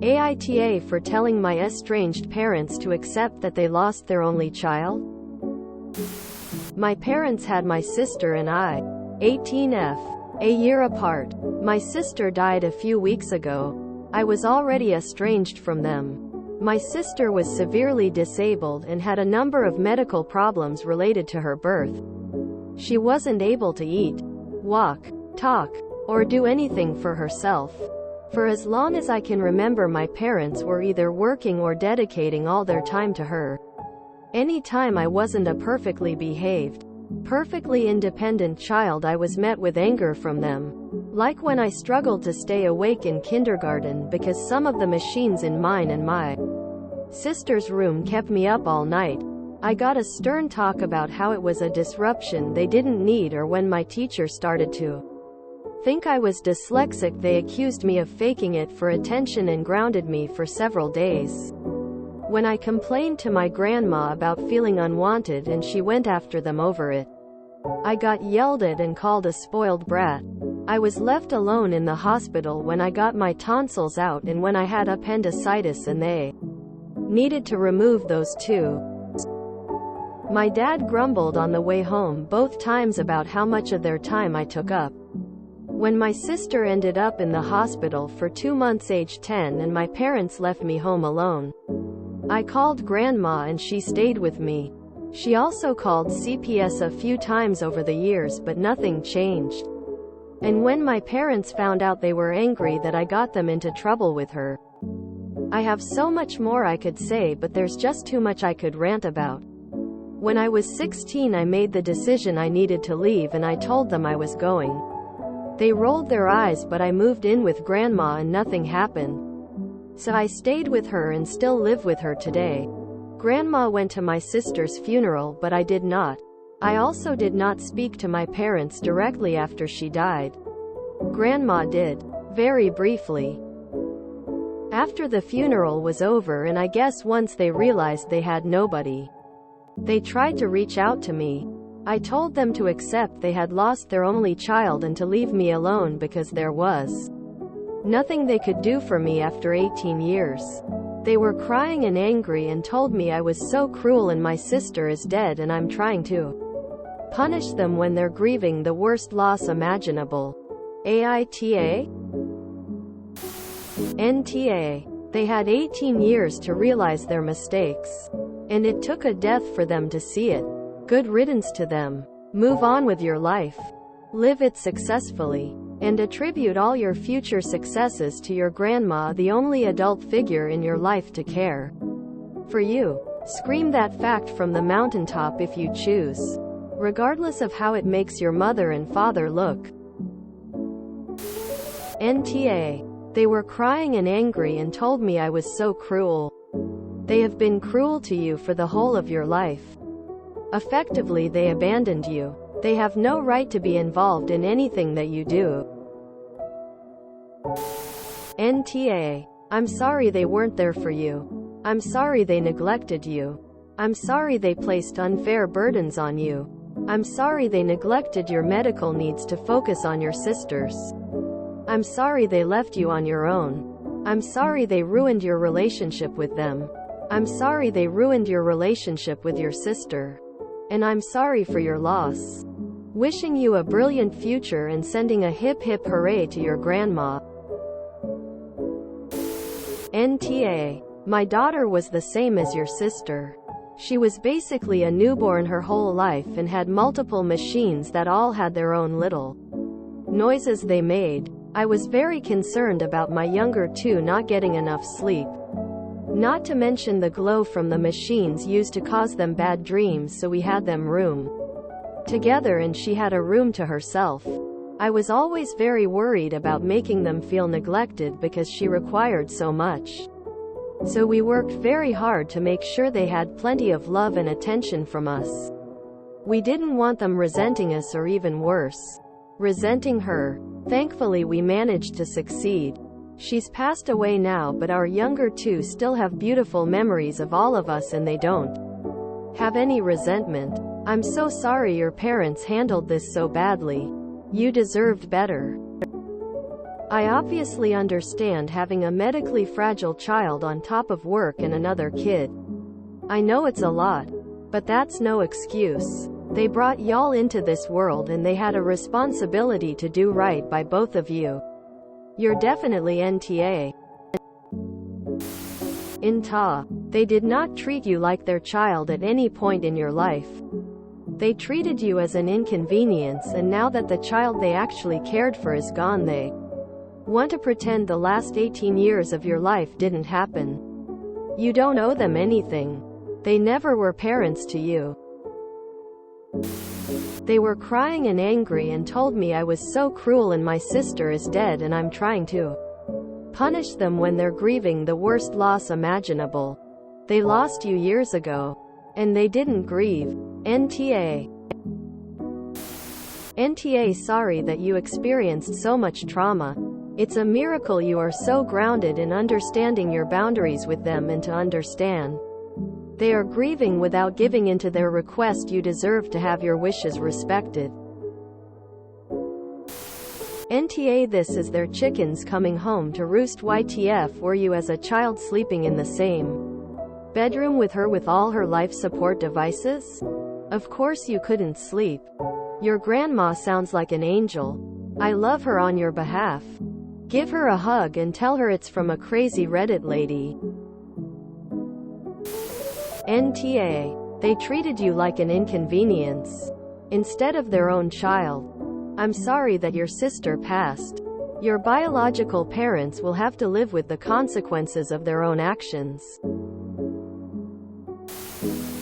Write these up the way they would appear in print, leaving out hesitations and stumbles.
AITA for telling my estranged parents to accept that they lost their only child? My parents had my sister and I, 18F, a year apart. My sister died a few weeks ago. I was already estranged from them. My sister was severely disabled and had a number of medical problems related to her birth. She wasn't able to eat, walk, talk, or do anything for herself. For as long as I can remember, my parents were either working or dedicating all their time to her. Any time I wasn't a perfectly behaved, perfectly independent child, I was met with anger from them. Like when I struggled to stay awake in kindergarten because some of the machines in mine and my sister's room kept me up all night. I got a stern talk about how it was a disruption they didn't need, or when my teacher started to think I was dyslexic, they accused me of faking it for attention and grounded me for several days. When I complained to my grandma about feeling unwanted and she went after them over it, I got yelled at and called a spoiled brat. I was left alone in the hospital when I got my tonsils out and when I had appendicitis and they needed to remove those too. My dad grumbled on the way home both times about how much of their time I took up. When my sister ended up in the hospital for 2 months, age 10, and my parents left me home alone, I called grandma and she stayed with me. She also called CPS a few times over the years, but nothing changed. And when my parents found out, they were angry that I got them into trouble with her. I have so much more I could say, but there's just too much I could rant about. When I was 16, I made the decision I needed to leave and I told them I was going. They rolled their eyes, but I moved in with grandma and nothing happened. So I stayed with her and still live with her today. Grandma went to my sister's funeral, but I did not. I also did not speak to my parents directly after she died. Grandma did. Very briefly. After the funeral was over, and I guess once they realized they had nobody, they tried to reach out to me. I told them to accept they had lost their only child and to leave me alone because there was nothing they could do for me after 18 years. They were crying and angry and told me I was so cruel and my sister is dead and I'm trying to punish them when they're grieving the worst loss imaginable. AITA? NTA. They had 18 years to realize their mistakes. And it took a death for them to see it. Good riddance to them. Move on with your life. Live it successfully. And attribute all your future successes to your grandma, the only adult figure in your life to care for you. Scream that fact from the mountaintop if you choose, regardless of how it makes your mother and father look. NTA. They were crying and angry and told me I was so cruel. They have been cruel to you for the whole of your life. Effectively, they abandoned you. They have no right to be involved in anything that you do. NTA. I'm sorry they weren't there for you. I'm sorry they neglected you. I'm sorry they placed unfair burdens on you. I'm sorry they neglected your medical needs to focus on your sisters. I'm sorry they left you on your own. I'm sorry they ruined your relationship with them. I'm sorry they ruined your relationship with your sister. And I'm sorry for your loss. Wishing you a brilliant future and sending a hip hip hooray to your grandma. NTA. My daughter was the same as your sister. She was basically a newborn her whole life and had multiple machines that all had their own little noises they made. I was very concerned about my younger two not getting enough sleep. Not to mention the glow from the machines used to cause them bad dreams, so we had them room together and she had a room to herself. I was always very worried about making them feel neglected because she required so much. So we worked very hard to make sure they had plenty of love and attention from us. We didn't want them resenting us, or even worse, resenting her. Thankfully, we managed to succeed. She's passed away now, but our younger two still have beautiful memories of all of us and they don't have any resentment. I'm so sorry your parents handled this so badly. You deserved better. I obviously understand having a medically fragile child on top of work and another kid. I know it's a lot, but that's no excuse. They brought y'all into this world and they had a responsibility to do right by both of you. You're definitely NTA. InTA. They did not treat you like their child at any point in your life. They treated you as an inconvenience, and now that the child they actually cared for is gone, they want to pretend the last 18 years of your life didn't happen. You don't owe them anything. They never were parents to you. They were crying and angry and told me I was so cruel and my sister is dead and I'm trying to punish them when they're grieving the worst loss imaginable. They lost you years ago. And they didn't grieve. NTA. NTA. Sorry that you experienced so much trauma. It's a miracle you are so grounded in understanding your boundaries with them and to understand they are grieving without giving in to their request. You deserve to have your wishes respected. NTA. This is their chickens coming home to roost. YTF. Were you as a child sleeping in the same bedroom with her with all her life support devices? Of course you couldn't sleep. Your grandma sounds like an angel. I love her on your behalf. Give her a hug and tell her it's from a crazy Reddit lady. NTA. They treated you like an inconvenience instead of their own child. I'm sorry that your sister passed. Your biological parents will have to live with the consequences of their own actions.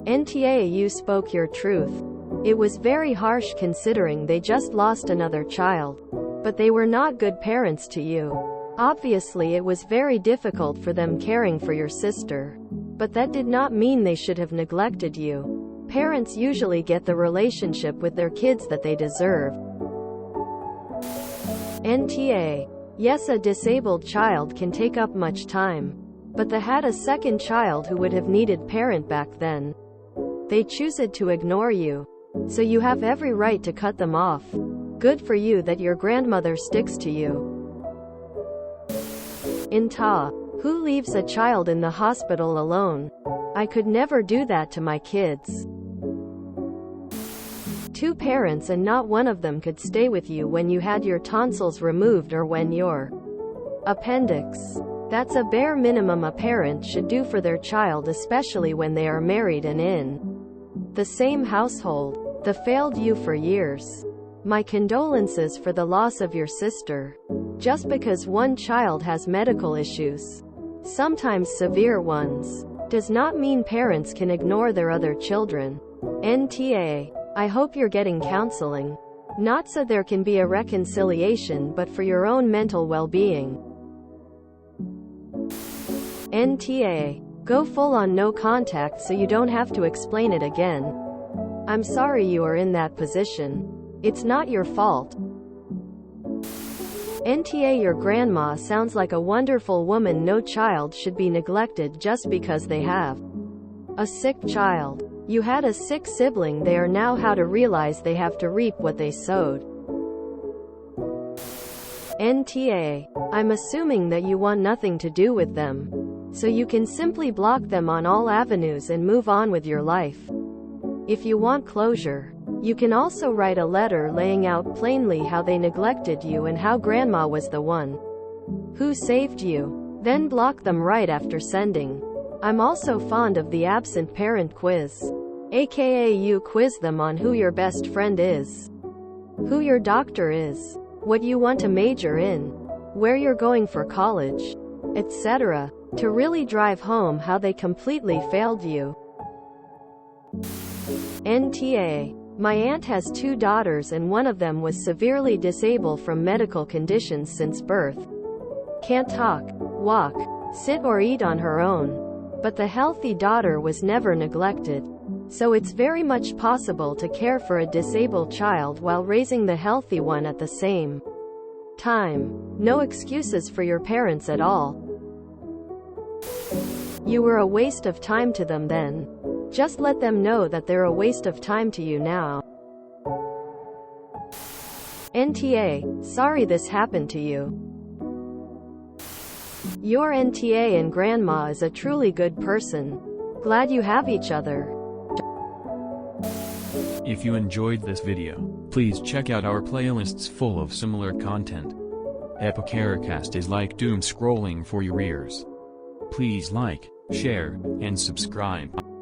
NTA. You spoke your truth. It was very harsh considering they just lost another child. But they were not good parents to you. Obviously it was very difficult for them caring for your sister. But that did not mean they should have neglected you. Parents usually get the relationship with their kids that they deserve. NTA. Yes, a disabled child can take up much time. But they had a second child who would have needed parent back then. They choose it to ignore you. So you have every right to cut them off. Good for you that your grandmother sticks to you. InTA. Who leaves a child in the hospital alone? I could never do that to my kids. Two parents and not one of them could stay with you when you had your tonsils removed or when your appendix. That's a bare minimum a parent should do for their child, especially when they are married and in the same household. They failed you for years. My condolences for the loss of your sister. Just because one child has medical issues, sometimes severe ones, does not mean parents can ignore their other children. NTA. I hope you're getting counseling. Not so there can be a reconciliation, but for your own mental well-being. NTA. Go full on no contact so you don't have to explain it again. I'm sorry you are in that position. It's not your fault. NTA. Your grandma sounds like a wonderful woman. No child should be neglected just because they have a sick child. You had a sick sibling. They are now how to realize they have to reap what they sowed. NTA. I'm assuming that you want nothing to do with them. So you can simply block them on all avenues and move on with your life. If you want closure, you can also write a letter laying out plainly how they neglected you and how grandma was the one who saved you. Then block them right after sending. I'm also fond of the absent parent quiz. AKA you quiz them on who your best friend is, who your doctor is, what you want to major in, where you're going for college, etc. to really drive home how they completely failed you. NTA. My aunt has 2 daughters and one of them was severely disabled from medical conditions since birth. Can't talk, walk, sit or eat on her own. But the healthy daughter was never neglected. So it's very much possible to care for a disabled child while raising the healthy one at the same time. No excuses for your parents at all. You were a waste of time to them then. Just let them know that they're a waste of time to you now. NTA. Sorry this happened to you. Your NTA and grandma is a truly good person. Glad you have each other. If you enjoyed this video, please check out our playlists full of similar content. AmITheAsshole is like doom scrolling for your ears. Please like, share, and subscribe.